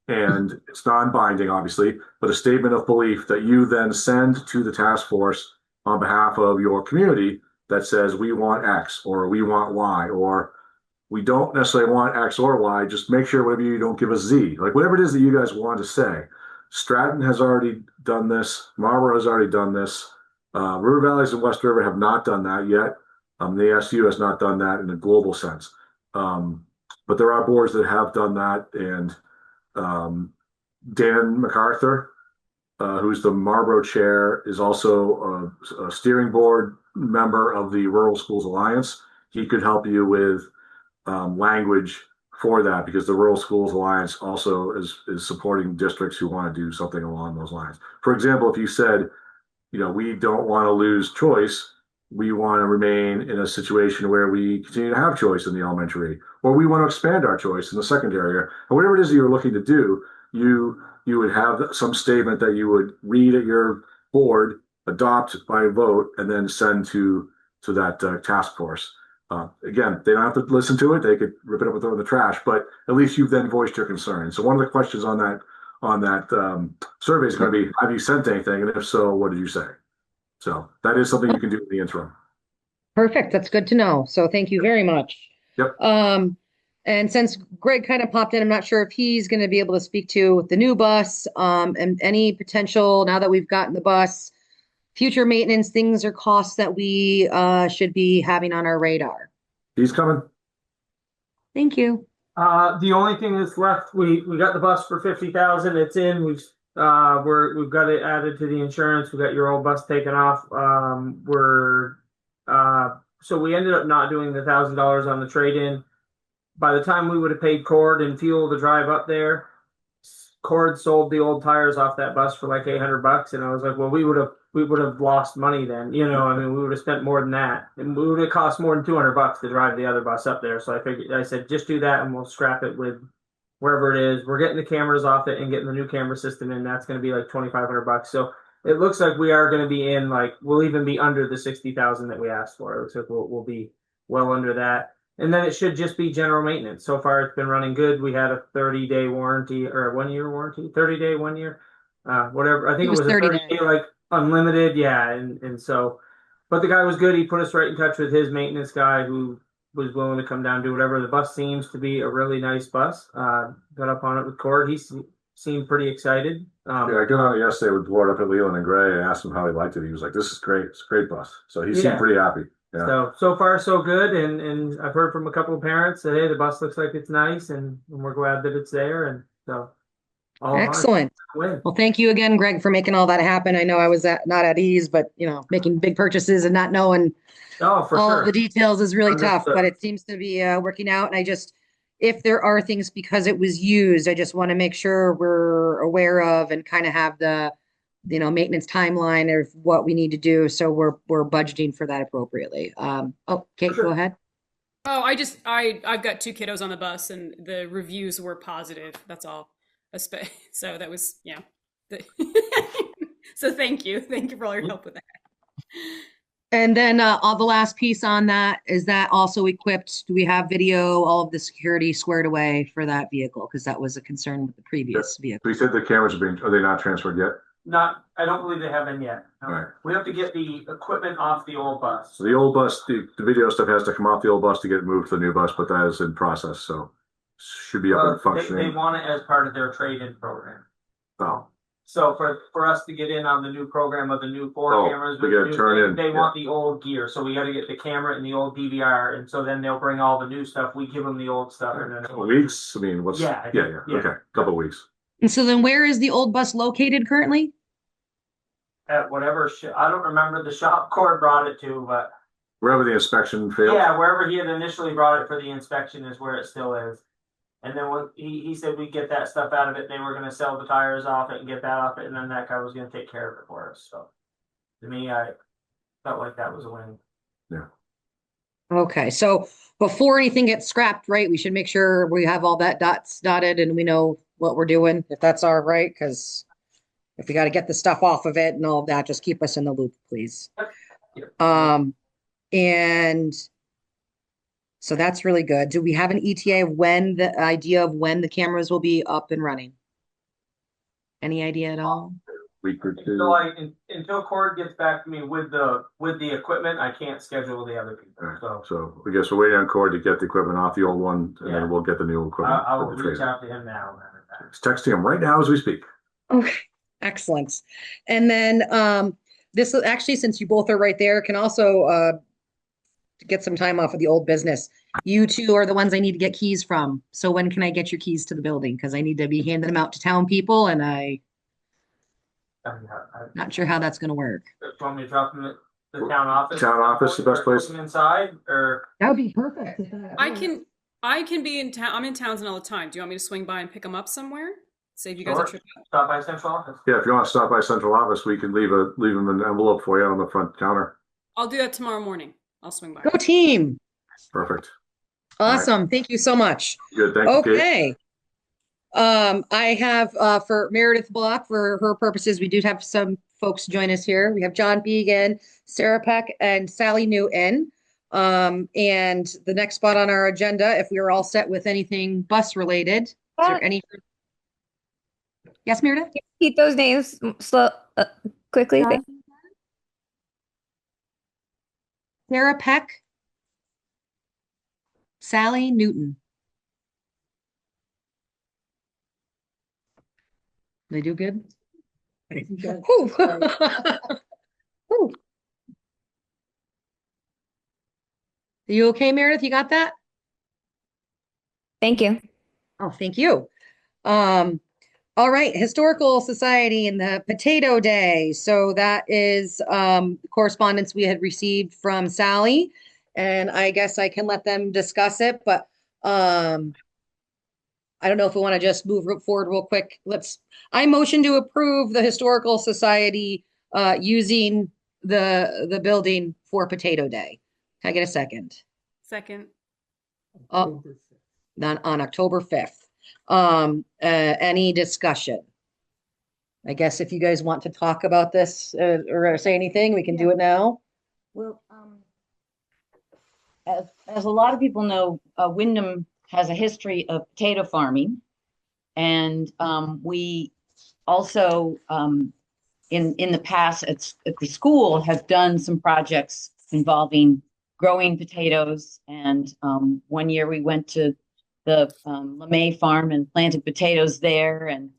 and it's non-binding, obviously, but a statement of belief that you then send to the task force on behalf of your community that says we want X or we want Y or we don't necessarily want X or Y. Just make sure whatever you don't give us Z, like whatever it is that you guys want to say. Stratton has already done this. Marlboro has already done this. River Valleys and West River have not done that yet. The ASU has not done that in a global sense. But there are boards that have done that. And Dan MacArthur, who's the Marlboro chair, is also a steering board member of the Rural Schools Alliance. He could help you with language for that, because the Rural Schools Alliance also is supporting districts who want to do something along those lines. For example, if you said, we don't want to lose choice, we want to remain in a situation where we continue to have choice in the elementary, or we want to expand our choice in the secondary, or whatever it is that you're looking to do, you would have some statement that you would read at your board, adopt by vote, and then send to that task force. Again, they don't have to listen to it. They could rip it up and throw it in the trash, but at least you've then voiced your concern. So one of the questions on that survey is going to be, have you sent anything? And if so, what did you say? So that is something you can do in the interim. Perfect. That's good to know. So thank you very much. Yep. And since Greg kind of popped in, I'm not sure if he's going to be able to speak to the new bus, and any potential, now that we've gotten the bus, future maintenance things or costs that we should be having on our radar. He's coming. Thank you. The only thing that's left, we got the bus for 50,000. It's in. We've got it added to the insurance. We got your old bus taken off. So we ended up not doing the $1,000 on the trade-in. By the time we would have paid Cord and fuel to drive up there, Cord sold the old tires off that bus for like $800, and I was like, well, we would have lost money then. You know, I mean, we would have spent more than that, and we would have cost more than $200 to drive the other bus up there. So I said, just do that, and we'll scrap it with wherever it is. We're getting the cameras off it and getting the new camera system in. That's going to be like $2,500. So it looks like we are going to be in, like, we'll even be under the 60,000 that we asked for. It looks like we'll be well under that. And then it should just be general maintenance. So far, it's been running good. We had a 30-day warranty, or a 1-year warranty, 30-day, 1 year, whatever. I think it was a 30-day, like unlimited. Yeah. And so, but the guy was good. He put us right in touch with his maintenance guy who was willing to come down and do whatever. The bus seems to be a really nice bus. Got up on it with Cord. He seemed pretty excited. Yeah, I got on it yesterday with Ward up at Leland and Gray and asked him how he liked it. He was like, this is great. It's a great bus. So he seemed pretty happy. Yeah. So far so good, and I've heard from a couple of parents that, hey, the bus looks like it's nice, and we're glad that it's there, and so Excellent. Well, thank you again, Greg, for making all that happen. I know I was not at ease, but making big purchases and not knowing all the details is really tough. But it seems to be working out. And if there are things because it was used, I just want to make sure we're aware of and kind of have the maintenance timeline of what we need to do. So we're budgeting for that appropriately. Kate, go ahead. Oh, I've got 2 kiddos on the bus and the reviews were positive. That's all. So that was, so thank you. Thank you for all your help with that. And then all the last piece on that, is that also equipped? Do we have video, all of the security squared away for that vehicle? Because that was a concern with the previous vehicle. We said the cameras are they not transferred yet? I don't believe they have been yet. No. Right. We have to get the equipment off the old bus. So the old bus, the video stuff has to come off the old bus to get it moved to the new bus, but that is in process. So should be up and functioning. They want it as part of their trade-in program. Oh. So for us to get in on the new program of the new 4 cameras, they want the old gear. So we got to get the camera and the old DVR, and so then they'll bring all the new stuff. We give them the old stuff. And then couple weeks. I mean, what's yeah. Okay, couple of weeks. And so then where is the old bus located currently? At whatever, I don't remember the shop Cord brought it to, but wherever the inspection failed. Yeah, wherever he had initially brought it for the inspection is where it still is. And then when he said we'd get that stuff out of it, they were going to sell the tires off it and get that off it, and then that guy was going to take care of it for us. So to me, I felt like that was a win. Yeah. Okay, so before anything gets scrapped, right, we should make sure we have all that dots dotted and we know what we're doing, if that's all right, because if we got to get the stuff off of it and all of that, just keep us in the loop, please. Yep. And so that's really good. Do we have an ETA of when the cameras will be up and running? Any idea at all? Week or two. So until Cord gets back to me with the equipment, I can't schedule the other people. Right. So I guess we're waiting on Cord to get the equipment off the old one, and then we'll get the new equipment. I'll reach out to him now. Texting him right now as we speak. Okay, excellent. And then this actually, since you both are right there, can also get some time off of the old business. You two are the ones I need to get keys from. So when can I get your keys to the building? Because I need to be handing them out to town people, and I'm not sure how that's going to work. Do you want me to drop them at the town office? Town office, the best place. Inside, or that would be perfect. I can be in town. I'm in Townsend all the time. Do you want me to swing by and pick them up somewhere? Save you guys a trip. Stop by central office. Yeah, if you want to stop by central office, we can leave them an envelope for you on the front counter. I'll do that tomorrow morning. I'll swing by. Go team. Perfect. Awesome. Right. Thank you so much. Good. Thank you. Okay. I have for Meredith Block, for her purposes, we do have some folks join us here. We have John Began, Sarah Peck, and Sally Newton. And the next spot on our agenda, if we are all set with anything bus related, is there any? Yes, Meredith? Repeat those names quickly. Sarah Peck, Sally Newton. They do good? Good. Whew. Whew. Are you okay, Meredith? You got that? Thank you. Oh, thank you. All right, Historical Society and the Potato Day. So that is correspondence we had received from Sally, and I guess I can let them discuss it, but I don't know if we want to just move forward real quick. I motion to approve the Historical Society using the building for Potato Day. Can I get a second? Second. On October 5th. Any discussion? I guess if you guys want to talk about this or say anything, we can do it now. Well, as a lot of people know, Windham has a history of potato farming. And we also, in the past at the school, have done some projects involving growing potatoes. And one year we went to the LeMay farm and planted potatoes there and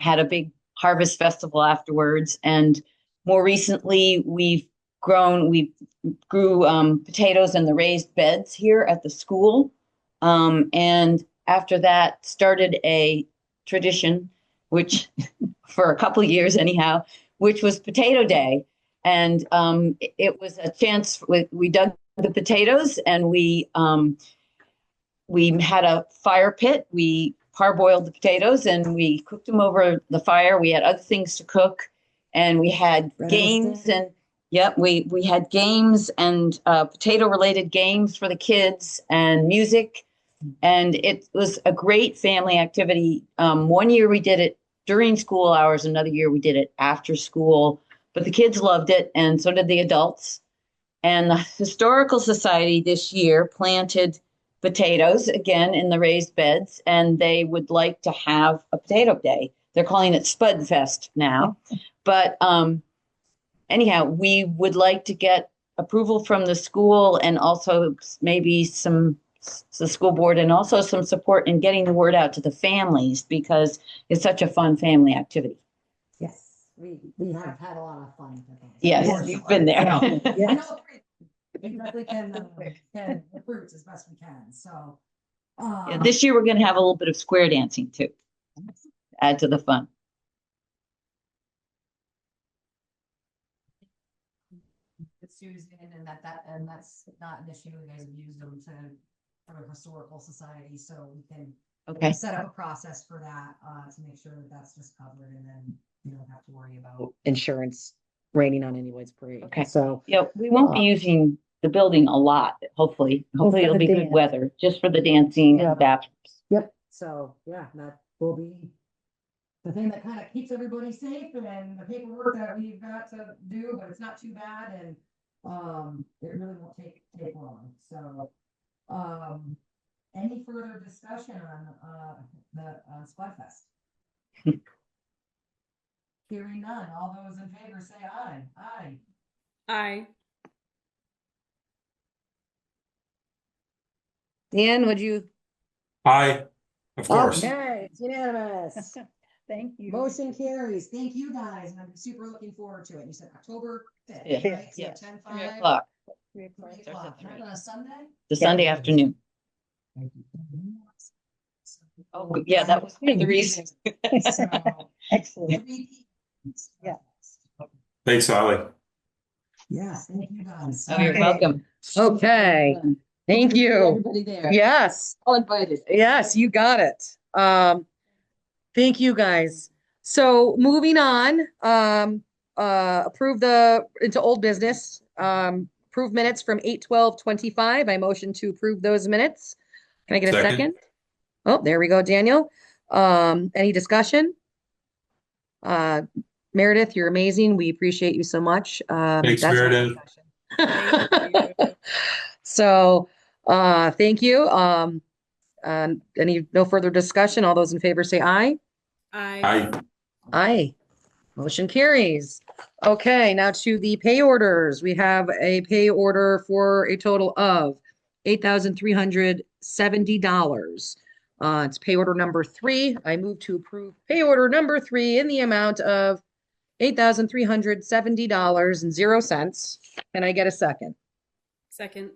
had a big harvest festival afterwards. And more recently, we grew potatoes in the raised beds here at the school. And after that started a tradition, which for a couple of years anyhow, which was Potato Day. And it was a chance, we dug the potatoes and we had a fire pit. We parboiled the potatoes and we cooked them over the fire. We had other things to cook and we had games and we had games and potato related games for the kids and music. And it was a great family activity. One year we did it during school hours. Another year we did it after school, but the kids loved it. And so did the adults. And the Historical Society this year planted potatoes again in the raised beds, and they would like to have a potato day. They're calling it Spud Fest now. But anyhow, we would like to get approval from the school and also maybe the school board and also some support in getting the word out to the families because it's such a fun family activity. Yes, we have had a lot of fun. Yes, you've been there. I know we definitely can the fruits as best we can. So This year we're going to have a little bit of square dancing too, add to the fun. Susan, and that's not an issue. You guys have used them for a historical society, so we can set up a process for that to make sure that that's just covered, and then you don't have to worry about Insurance raining on anyone's parade. Okay. So we won't be using the building a lot. Hopefully it'll be good weather just for the dancing and bathrooms. Yep. So that will be the thing that kind of keeps everybody safe and the paperwork that we've got to do, but it's not too bad and it really won't take long. So any further discussion on the Spudfest? Hearing none, all those in favor say aye. Aye. Aye. Dan, would you? Aye, of course. Okay, it's unanimous. Thank you. Motion carries. Thank you guys, and I'm super looking forward to it. You said October 5th, Yeah. right? So Yes. 10, 3 5, o'clock. 3 o'clock. Not on a Sunday? The Sunday afternoon. Oh, yeah, that was one of the reasons. Excellent. Yeah. Thanks, Sally. Yes, thank you guys. Oh, you're welcome. Okay. Thank you. Everybody there. Yes. All invited. Yes, you got it. Thank you guys. So moving on, approve into old business, approve minutes from 8/12/25. I motion to approve those minutes. Can I get a second? Oh, there we go, Daniel. Any discussion? Meredith, you're amazing. We appreciate you so much. Thanks, that's my Meredith. discussion. So, thank you. No further discussion? All those in favor say aye. Aye. Aye. Aye. Motion carries. Okay, now to the pay orders. We have a pay order for a total of $8,370. It's pay order number 3. I move to approve pay order number 3 in the amount of $8,370.00. Can I get a second? Second.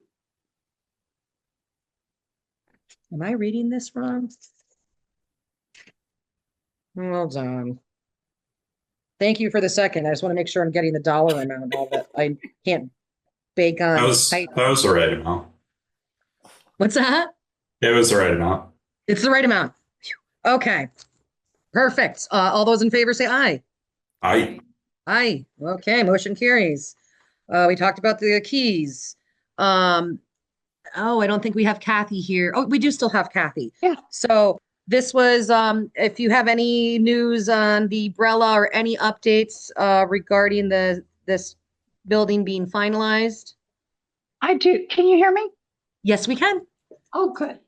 Am I reading this wrong? Hold on. Thank you for the second. I just want to make sure I'm getting the dollar amount of it. I can't bake on. That was the right amount. What's that? It was the right amount. It's the right amount. Okay. Perfect. All those in favor say aye. Aye. Aye. Okay, motion carries. We talked about the keys. Oh, I don't think we have Kathy here. Oh, we do still have Kathy. Yeah. So this was, if you have any news on the Brella or any updates regarding this building being finalized. I do. Can you hear me? Yes, we can. Oh, good.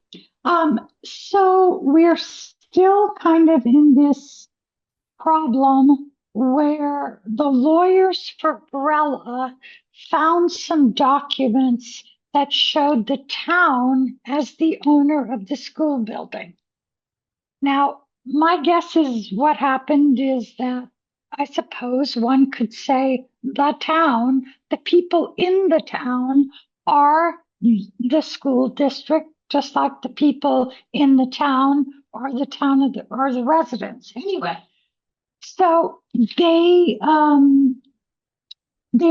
So we're still kind of in this problem where the lawyers for Brella found some documents that showed the town as the owner of the school building. Now, my guess is what happened is that I suppose one could say the town, the people in the town are the school district, just like the people in the town are the town of or the residents. Anyway, so they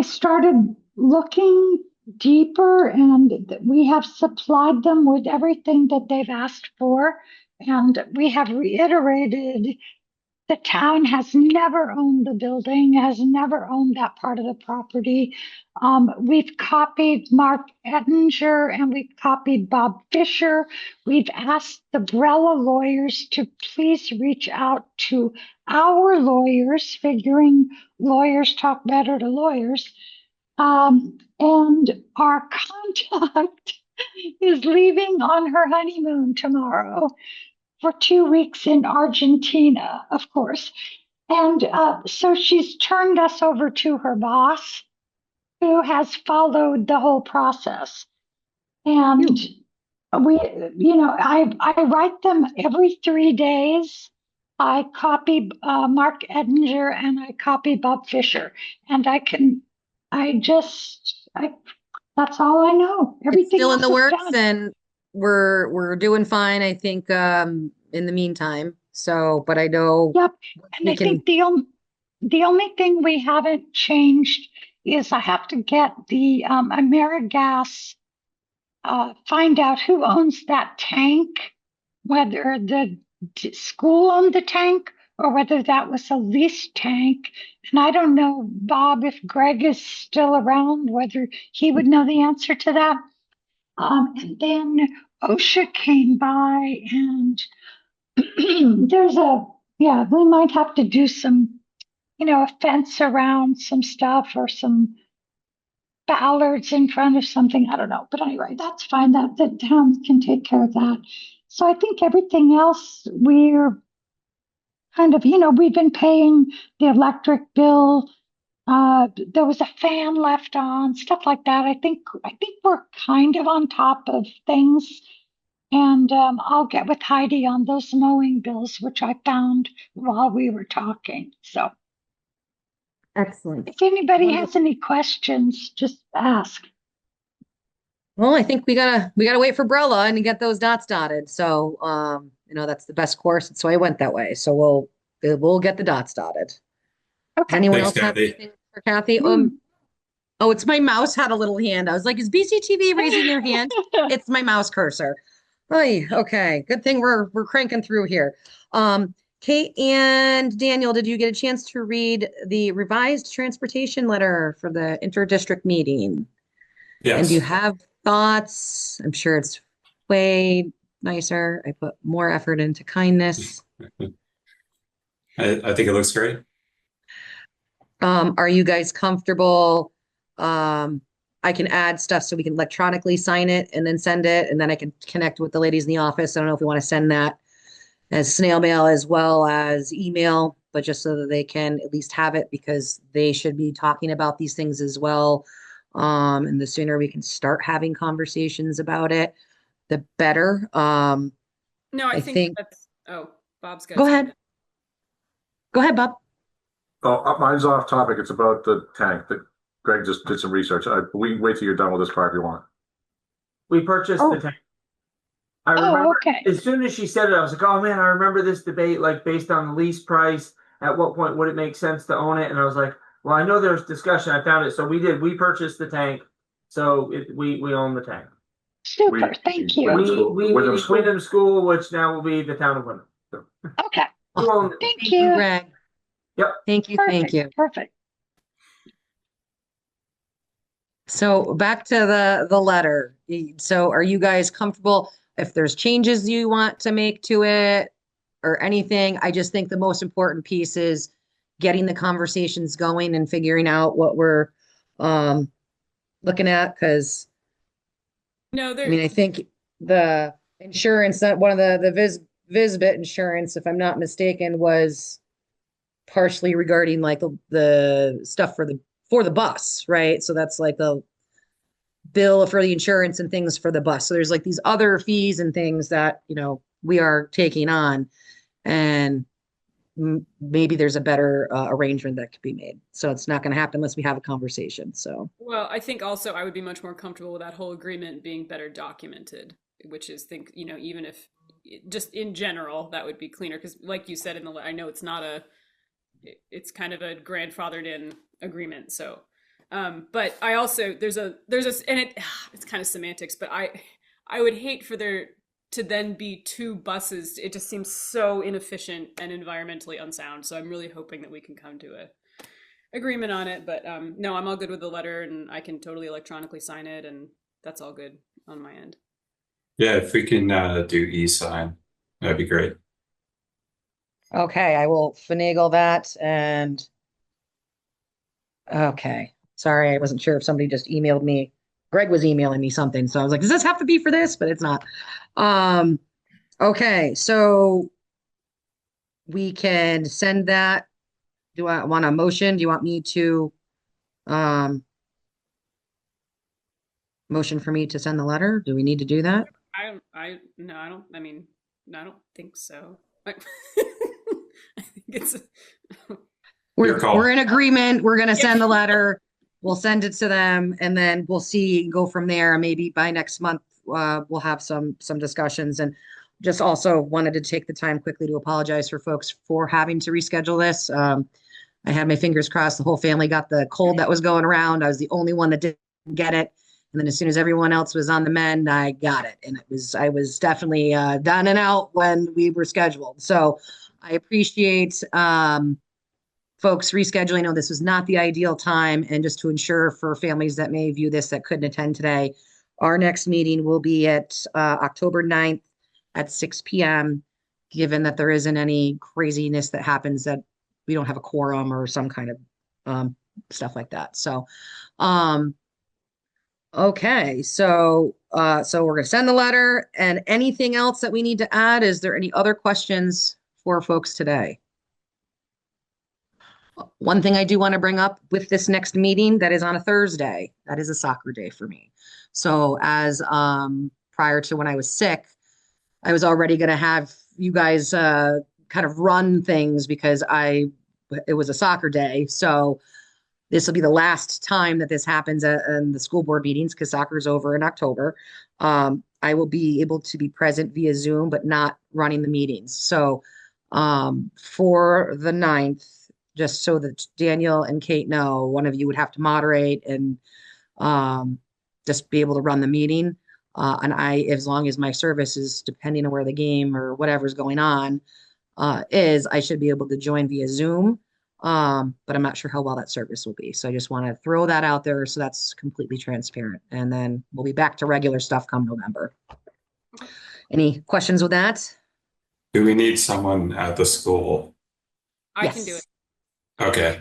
started looking deeper, and we have supplied them with everything that they've asked for. And we have reiterated the town has never owned the building, has never owned that part of the property. We've copied Mark Ettinger and we've copied Bob Fisher. We've asked the Brella lawyers to please reach out to our lawyers, figuring lawyers talk better to lawyers. And our contact is leaving on her honeymoon tomorrow for 2 weeks in Argentina, of course. And so she's turned us over to her boss, who has followed the whole process. And I write them every 3 days. I copy Mark Ettinger and I copy Bob Fisher. And that's all I know. Everything It's still in the works done. and we're doing fine, I think, in the meantime. So, but I know. Yep. And I think the only thing we haven't changed is I have to get the AmeriGas, find out who owns that tank, whether the school owned the tank or whether that was a leased tank. And I don't know, Bob, if Greg is still around, whether he would know the answer to that. And then OSHA came by and we might have to do some, a fence around some stuff or some ballards in front of something. I don't know. But anyway, that's fine. That the town can take care of that. So I think everything else we're kind of, we've been paying the electric bill. There was a fan left on, stuff like that. I think we're kind of on top of things. And I'll get with Heidi on those mowing bills, which I found while we were talking. So Excellent. if anybody has any questions, just ask. Well, I think we gotta wait for Brella and get those dots dotted. So, that's the best course. So I went that way. So we'll get the dots dotted. Okay. Anyone Thanks, else have Kathy. anything for Kathy? Oh, it's my mouse had a little hand. I was like, is BCTV raising their hand? It's my mouse cursor. Oy, okay. Good thing we're cranking through here. Kate and Daniel, did you get a chance to read the revised transportation letter for the interdistrict meeting? Yes. And do you have thoughts? I'm sure it's way nicer. I put more effort into kindness. I think it looks great. Are you guys comfortable? I can add stuff so we can electronically sign it and then send it, and then I can connect with the ladies in the office. I don't know if we want to send that as snail mail as well as email, but just so that they can at least have it, because they should be talking about these things as well. And the sooner we can start having conversations about it, the better. No, I I think think, that's, oh, Bob's got go something. ahead. Go ahead, Bob. Oh, mine's off topic. It's about the tank that Greg just did some research. We can wait till you're done with this part if you want. We purchased Oh. the tank. I remember okay. as soon as she said it, I was like, oh man, I remember this debate, like based on the lease price. At what point would it make sense to own it? And I was like, well, I know there's discussion. I found it. So we purchased the tank. So we own the tank. Super. Thank you. Windham School, which now will be the town of Windham. So, Okay. we own it. Thank Thank you, you. Greg. Yep. Thank you. Perfect. Thank you. Perfect. So back to the letter. So are you guys comfortable if there's changes you want to make to it or anything? I just think the most important piece is getting the conversations going and figuring out what we're looking at. Because No, I there, mean, I think the insurance, that one of the Visbit insurance, if I'm not mistaken, was partially regarding like the stuff for the bus, right? So that's like the bill for the insurance and things for the bus. So there's like these other fees and things that, we are taking on, and maybe there's a better arrangement that could be made. So it's not going to happen unless we have a conversation. So, well, I think also I would be much more comfortable with that whole agreement being better documented, which is even if just in general, that would be cleaner. Because like you said I know it's not it's kind of a grandfathered in agreement. So, but I also, and it's kind of semantics, but I would hate for there to then be two buses. It just seems so inefficient and environmentally unsound. So I'm really hoping that we can come to a agreement on it. But no, I'm all good with the letter, and I can totally electronically sign it, and that's all good on my end. Yeah, if we can do e-sign, that'd be great. okay, I will finagle that. And okay, sorry, I wasn't sure if somebody just emailed me. Greg was emailing me something. So I was like, does this have to be for this? But it's not. Okay, so we can send that. Do I want a motion? Do you want me to motion for me to send the letter? Do we need to do that? I don't think so. I think it's Your call. We're in agreement. We're gonna send the letter. We'll send it to them, and then we'll see, go from there. Maybe by next month, we'll have some discussions. And just also wanted to take the time quickly to apologize for folks for having to reschedule this. I had my fingers crossed. The whole family got the cold that was going around. I was the only one that didn't get it. And then as soon as everyone else was on the mend, I got it. And I was definitely down and out when we were scheduled. So I appreciate folks rescheduling. I know this was not the ideal time. And just to ensure for families that may view this that couldn't attend today, our next meeting will be at October 9th at 6 p.m. Given that there isn't any craziness that happens that we don't have a quorum or some kind of stuff like that. So, okay. So we're going to send the letter. And anything else that we need to add? Is there any other questions for folks today? One thing I do want to bring up with this next meeting that is on a Thursday, that is a soccer day for me. So as prior to when I was sick, I was already going to have you guys kind of run things because it was a soccer day. So this will be the last time that this happens in the school board meetings because soccer is over in October. I will be able to be present via Zoom, but not running the meetings. So for the 9th, just so that Daniel and Kate know, one of you would have to moderate and just be able to run the meeting. And as long as my service is depending on where the game or whatever's going on I should be able to join via Zoom. But I'm not sure how well that service will be. So I just want to throw that out there so that's completely transparent. And then we'll be back to regular stuff come November. Any questions with that? Do we need someone at the school? I can do it. Okay.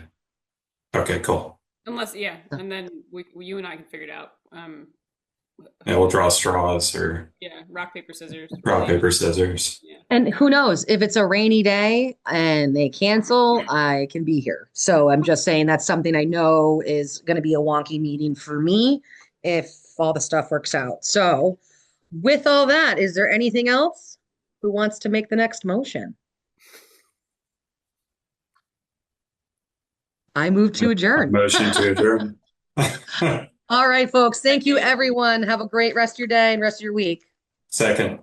Okay, cool. Unless, yeah, and then you and I can figure it out. Yeah, we'll draw straws or rock, paper, scissors. rock, paper, scissors. Yeah. And who knows, if it's a rainy day and they cancel, I can be here. So I'm just saying that's something I know is going to be a wonky meeting for me if all the stuff works out. So with all that, is there anything else? Who wants to make the next motion? I move to adjourn. Motion to adjourn. All right, folks. Thank you, everyone. Have a great rest of your day and rest of your week. Second.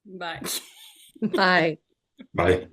Bye. Bye. Bye.